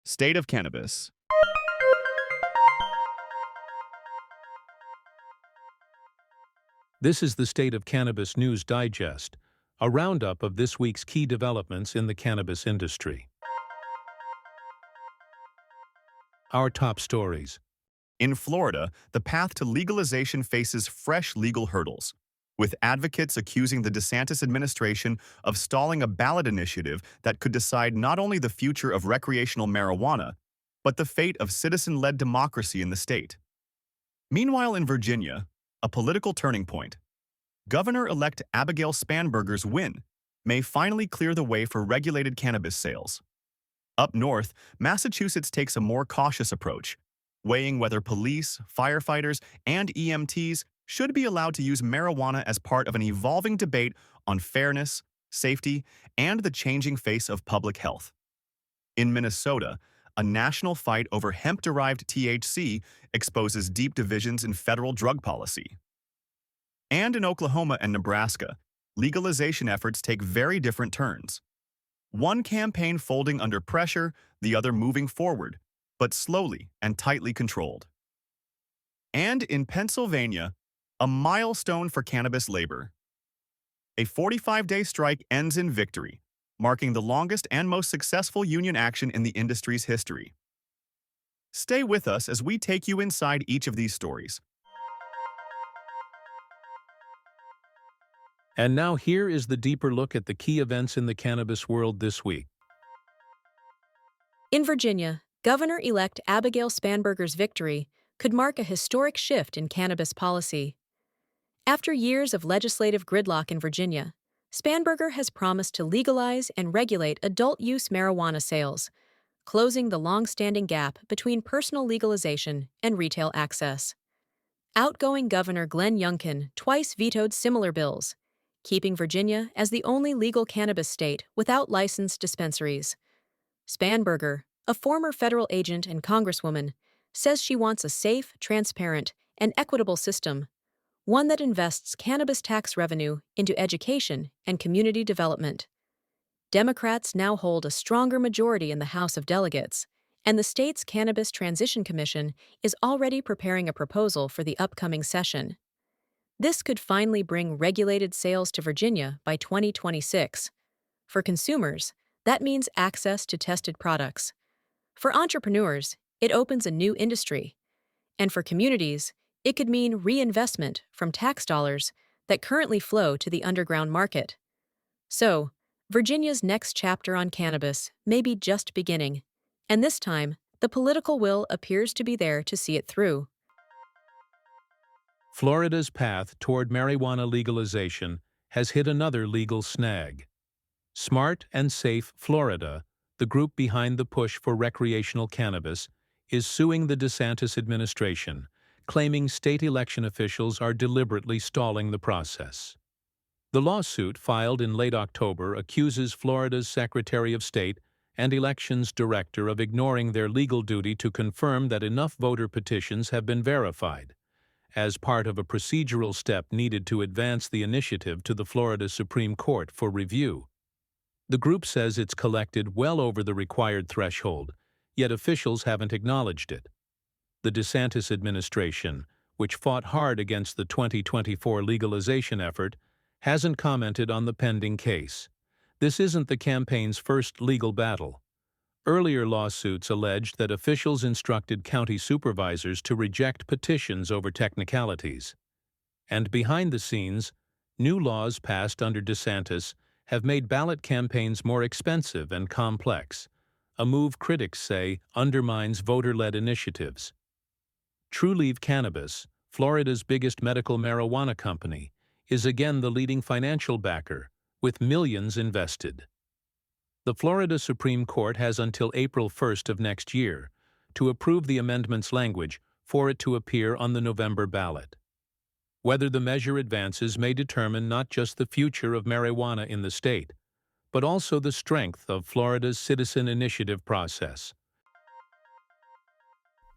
State of Cannabis. This is the State of Cannabis News Digest, a roundup of this week's key developments in the cannabis industry. Our top stories. In Florida, the path to legalization faces fresh legal hurdles, with advocates accusing the DeSantis administration of stalling a ballot initiative that could decide not only the future of recreational marijuana, but the fate of citizen-led democracy in the state. Meanwhile, in Virginia, a political turning point, Governor-elect Abigail Spanberger's win may finally clear the way for regulated cannabis sales. Up north, Massachusetts takes a more cautious approach, weighing whether police, firefighters, and EMTs should be allowed to use marijuana as part of an evolving debate on fairness, safety, and the changing face of public health. In Minnesota, a national fight over hemp-derived THC exposes deep divisions in federal drug policy. And in Oklahoma and Nebraska, legalization efforts take very different turns. One campaign folding under pressure, the other moving forward, but slowly and tightly controlled. And in Pennsylvania, a milestone for cannabis labor. A 45-day strike ends in victory, marking the longest and most successful union action in the industry's history. Stay with us as we take you inside each of these stories. And now here is the deeper look at the key events in the cannabis world this week. In Virginia, Governor-elect Abigail Spanberger's victory could mark a historic shift in cannabis policy. After years of legislative gridlock in Virginia, Spanberger has promised to legalize and regulate adult-use marijuana sales, closing the long-standing gap between personal legalization and retail access. Outgoing Governor Glenn Youngkin twice vetoed similar bills, keeping Virginia as the only legal cannabis state without licensed dispensaries. Spanberger, a former federal agent and congresswoman, says she wants a safe, transparent, and equitable system, one that invests cannabis tax revenue into education and community development. Democrats now hold a stronger majority in the House of Delegates, and the state's Cannabis Transition Commission is already preparing a proposal for the upcoming session. This could finally bring regulated sales to Virginia by 2026. For consumers, that means access to tested products. For entrepreneurs, it opens a new industry. And for communities, it could mean reinvestment from tax dollars that currently flow to the underground market. So, Virginia's next chapter on cannabis may be just beginning, and this time, the political will appears to be there to see it through. Florida's path toward marijuana legalization has hit another legal snag. Smart and Safe Florida, the group behind the push for recreational cannabis, is suing the DeSantis administration, claiming state election officials are deliberately stalling the process. The lawsuit, filed in late October, accuses Florida's Secretary of State and Elections Director of ignoring their legal duty to confirm that enough voter petitions have been verified, as part of a procedural step needed to advance the initiative to the Florida Supreme Court for review. The group says it's collected well over the required threshold, yet officials haven't acknowledged it. The DeSantis administration, which fought hard against the 2024 legalization effort, hasn't commented on the pending case. This isn't the campaign's first legal battle. Earlier lawsuits alleged that officials instructed county supervisors to reject petitions over technicalities. And behind the scenes, new laws passed under DeSantis have made ballot campaigns more expensive and complex, a move critics say undermines voter-led initiatives. TruLeaf Cannabis, Florida's biggest medical marijuana company, is again the leading financial backer, with millions invested. The Florida Supreme Court has until April 1st of next year to approve the amendment's language for it to appear on the November ballot. Whether the measure advances may determine not just the future of marijuana in the state, but also the strength of Florida's citizen initiative process.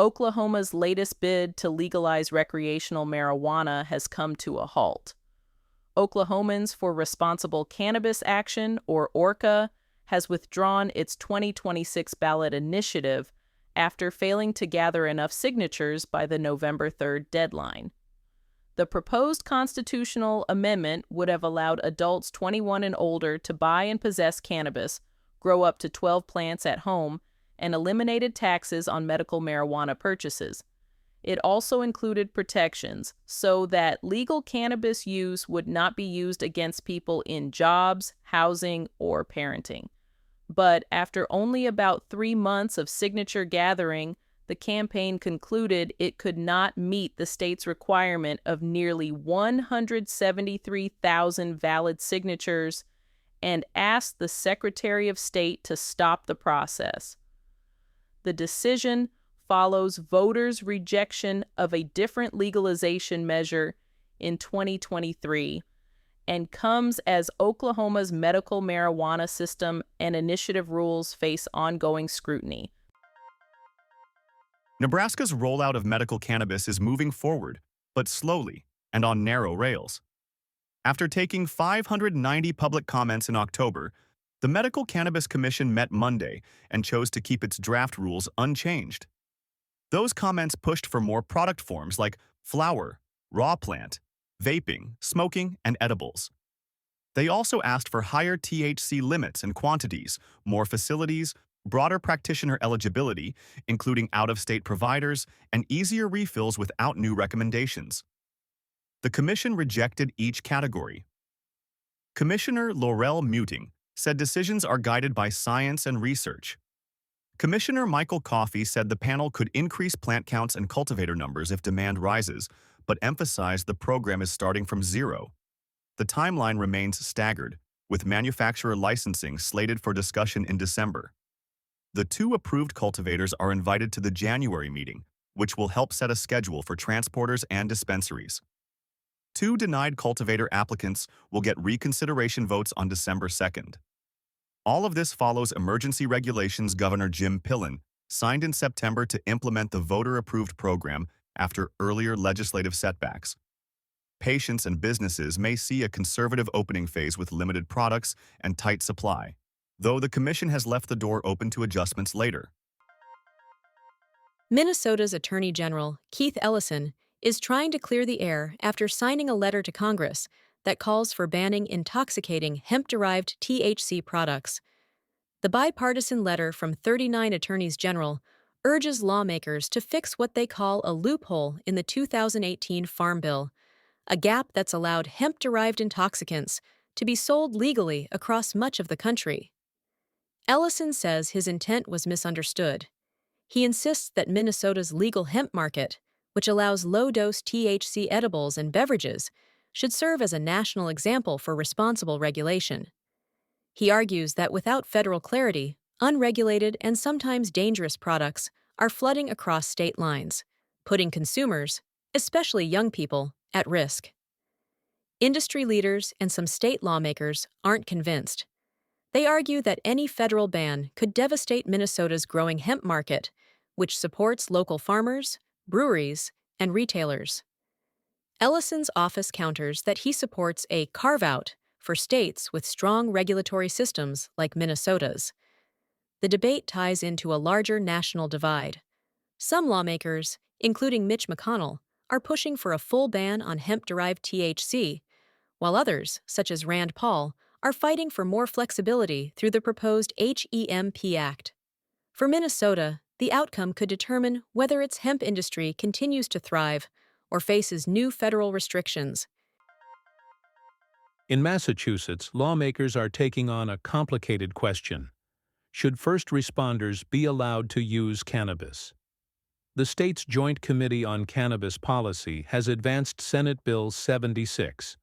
Oklahoma's latest bid to legalize recreational marijuana has come to a halt. Oklahomans for Responsible Cannabis Action, or ORCA, has withdrawn its 2026 ballot initiative after failing to gather enough signatures by the November 3rd deadline. The proposed constitutional amendment would have allowed adults 21 and older to buy and possess cannabis, grow up to 12 plants at home, and eliminated taxes on medical marijuana purchases. It also included protections so that legal cannabis use would not be used against people in jobs, housing, or parenting. But after only about 3 months of signature gathering, the campaign concluded it could not meet the state's requirement of nearly 173,000 valid signatures and asked the Secretary of State to stop the process. The decision follows voters' rejection of a different legalization measure in 2023 and comes as Oklahoma's medical marijuana system and initiative rules face ongoing scrutiny. Nebraska's rollout of medical cannabis is moving forward, but slowly and on narrow rails. After taking 590 public comments in October, the Medical Cannabis Commission met Monday and chose to keep its draft rules unchanged. Those comments pushed for more product forms like flower, raw plant, vaping, smoking, and edibles. They also asked for higher THC limits and quantities, more facilities, broader practitioner eligibility, including out-of-state providers, and easier refills without new recommendations. The Commission rejected each category. Commissioner Laurel Muting said decisions are guided by science and research. Commissioner Michael Coffey said the panel could increase plant counts and cultivator numbers if demand rises, but emphasized the program is starting from zero. The timeline remains staggered, with manufacturer licensing slated for discussion in December. The 2 approved cultivators are invited to the January meeting, which will help set a schedule for transporters and dispensaries. 2 denied cultivator applicants will get reconsideration votes on December 2nd. All of this follows emergency regulations Governor Jim Pillen signed in September to implement the voter-approved program after earlier legislative setbacks. Patients and businesses may see a conservative opening phase with limited products and tight supply, though the Commission has left the door open to adjustments later. Minnesota's Attorney General, Keith Ellison, is trying to clear the air after signing a letter to Congress that calls for banning intoxicating hemp-derived THC products. The bipartisan letter from 39 attorneys general urges lawmakers to fix what they call a loophole in the 2018 Farm Bill, a gap that's allowed hemp-derived intoxicants to be sold legally across much of the country. Ellison says his intent was misunderstood. He insists that Minnesota's legal hemp market, which allows low-dose THC edibles and beverages, should serve as a national example for responsible regulation. He argues that without federal clarity, unregulated and sometimes dangerous products are flooding across state lines, putting consumers, especially young people, at risk. Industry leaders and some state lawmakers aren't convinced. They argue that any federal ban could devastate Minnesota's growing hemp market, which supports local farmers, breweries, and retailers. Ellison's office counters that he supports a carve-out for states with strong regulatory systems like Minnesota's. The debate ties into a larger national divide. Some lawmakers, including Mitch McConnell, are pushing for a full ban on hemp-derived THC, while others, such as Rand Paul, are fighting for more flexibility through the proposed HEMP Act. For Minnesota, the outcome could determine whether its hemp industry continues to thrive or faces new federal restrictions. In Massachusetts, lawmakers are taking on a complicated question. Should first responders be allowed to use cannabis? The state's Joint Committee on Cannabis Policy has advanced Senate Bill 76,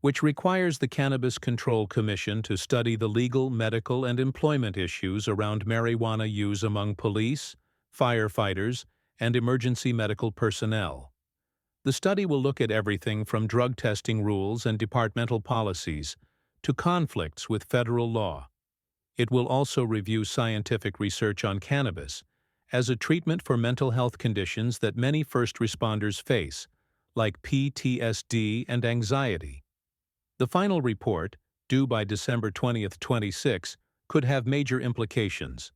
which requires the Cannabis Control Commission to study the legal, medical, and employment issues around marijuana use among police, firefighters, and emergency medical personnel. The study will look at everything from drug testing rules and departmental policies to conflicts with federal law. It will also review scientific research on cannabis as a treatment for mental health conditions that many first responders face, like PTSD and anxiety. The final report, due by December 20, 26, could have major implications.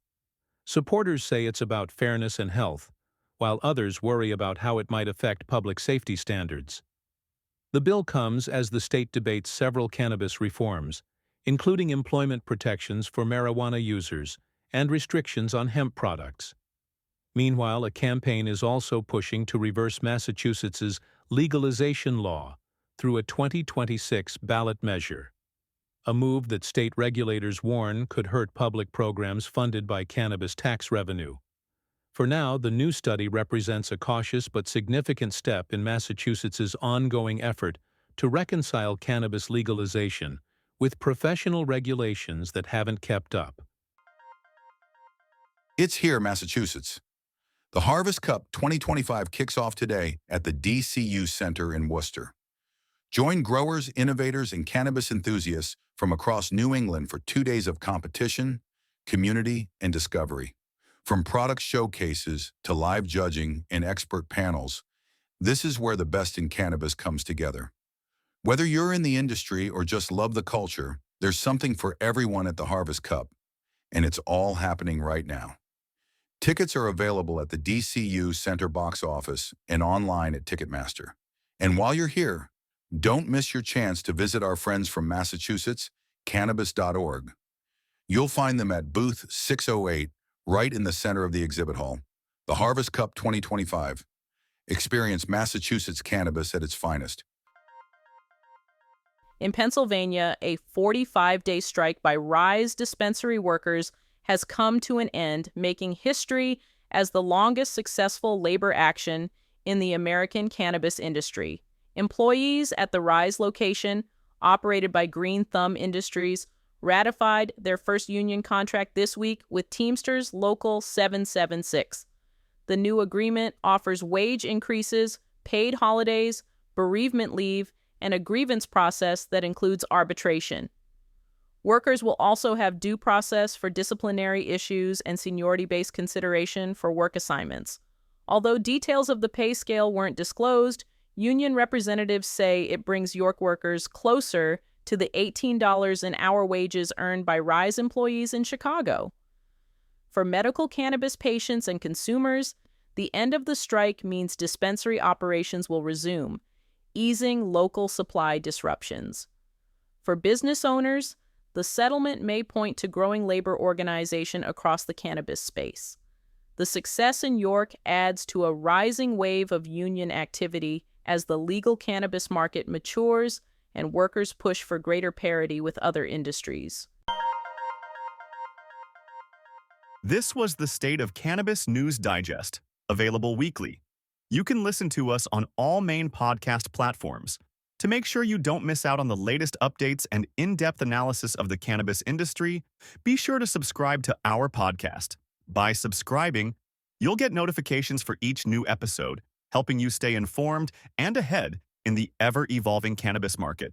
Supporters say it's about fairness and health, while others worry about how it might affect public safety standards. The bill comes as the state debates several cannabis reforms, including employment protections for marijuana users and restrictions on hemp products. Meanwhile, a campaign is also pushing to reverse Massachusetts's legalization law through a 2026 ballot measure, a move that state regulators warn could hurt public programs funded by cannabis tax revenue. For now, the new study represents a cautious but significant step in Massachusetts's ongoing effort to reconcile cannabis legalization with professional regulations that haven't kept up. It's here, Massachusetts. The Harvest Cup 2025 kicks off today at the DCU Center in Worcester. Join growers, innovators, and cannabis enthusiasts from across New England for 2 days of competition, community, and discovery. From product showcases to live judging and expert panels, this is where the best in cannabis comes together. Whether you're in the industry or just love the culture, there's something for everyone at the Harvest Cup, and it's all happening right now. Tickets are available at the DCU Center box office and online at Ticketmaster. And while you're here, don't miss your chance to visit our friends from Massachusetts, cannabis.org. You'll find them at booth 608, right in the center of the exhibit hall. The Harvest Cup 2025. Experience Massachusetts cannabis at its finest. In Pennsylvania, a 45-day strike by Rise dispensary workers has come to an end, making history as the longest successful labor action in the American cannabis industry. Employees at the Rise location, operated by Green Thumb Industries, ratified their first union contract this week with Teamsters Local 776. The new agreement offers wage increases, paid holidays, bereavement leave, and a grievance process that includes arbitration. Workers will also have due process for disciplinary issues and seniority-based consideration for work assignments. Although details of the pay scale weren't disclosed, union representatives say it brings York workers closer to the $18 an hour wages earned by Rise employees in Chicago. For medical cannabis patients and consumers, the end of the strike means dispensary operations will resume, easing local supply disruptions. For business owners, the settlement may point to growing labor organization across the cannabis space. The success in York adds to a rising wave of union activity as the legal cannabis market matures and workers push for greater parity with other industries. This was the State of Cannabis News Digest, available weekly. You can listen to us on all main podcast platforms. To make sure you don't miss out on the latest updates and in-depth analysis of the cannabis industry, be sure to subscribe to our podcast. By subscribing, you'll get notifications for each new episode, helping you stay informed and ahead in the ever-evolving cannabis market.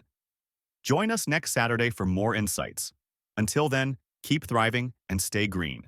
Join us next Saturday for more insights. Until then, keep thriving and stay green.